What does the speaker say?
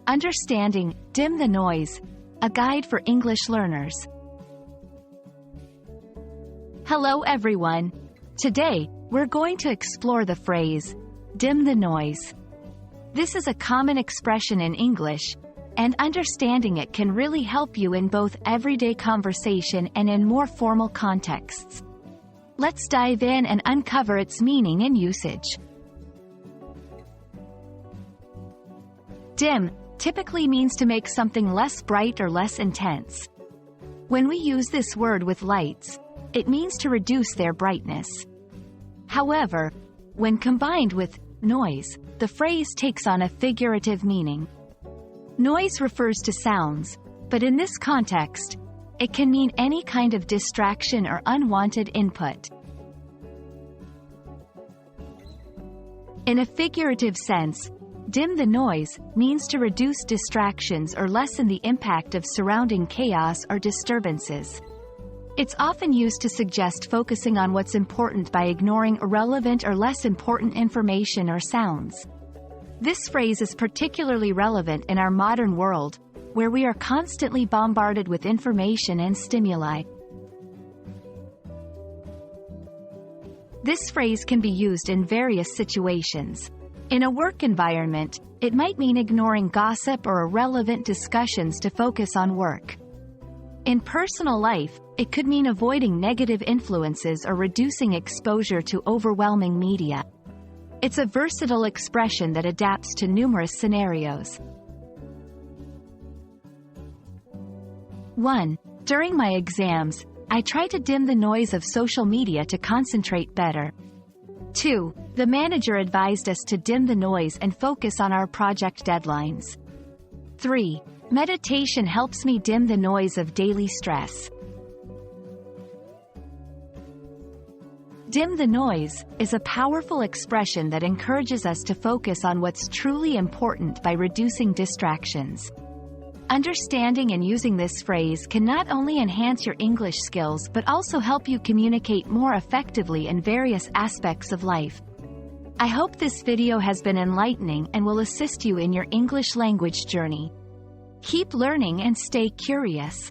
Understanding, dim the noise, a guide for English learners. Hello everyone. Today, we're going to explore the phrase, dim the noise. This is a common expression in English, and understanding it can really help you in both everyday conversation and in more formal contexts. Let's dive in and uncover its meaning and usage. Dim typically means to make something less bright or less intense. When we use this word with lights, it means to reduce their brightness. However, when combined with noise, the phrase takes on a figurative meaning. Noise refers to sounds, but in this context, it can mean any kind of distraction or unwanted input. In a figurative sense, dim the noise means to reduce distractions or lessen the impact of surrounding chaos or disturbances. It's often used to suggest focusing on what's important by ignoring irrelevant or less important information or sounds. This phrase is particularly relevant in our modern world, where we are constantly bombarded with information and stimuli. This phrase can be used in various situations. In a work environment, it might mean ignoring gossip or irrelevant discussions to focus on work. In personal life, it could mean avoiding negative influences or reducing exposure to overwhelming media. It's a versatile expression that adapts to numerous scenarios. 1. During my exams, I try to dim the noise of social media to concentrate better. 2. The manager advised us to dim the noise and focus on our project deadlines. 3. Meditation helps me dim the noise of daily stress. Dim the noise is a powerful expression that encourages us to focus on what's truly important by reducing distractions. Understanding and using this phrase can not only enhance your English skills but also help you communicate more effectively in various aspects of life. I hope this video has been enlightening and will assist you in your English language journey. Keep learning and stay curious.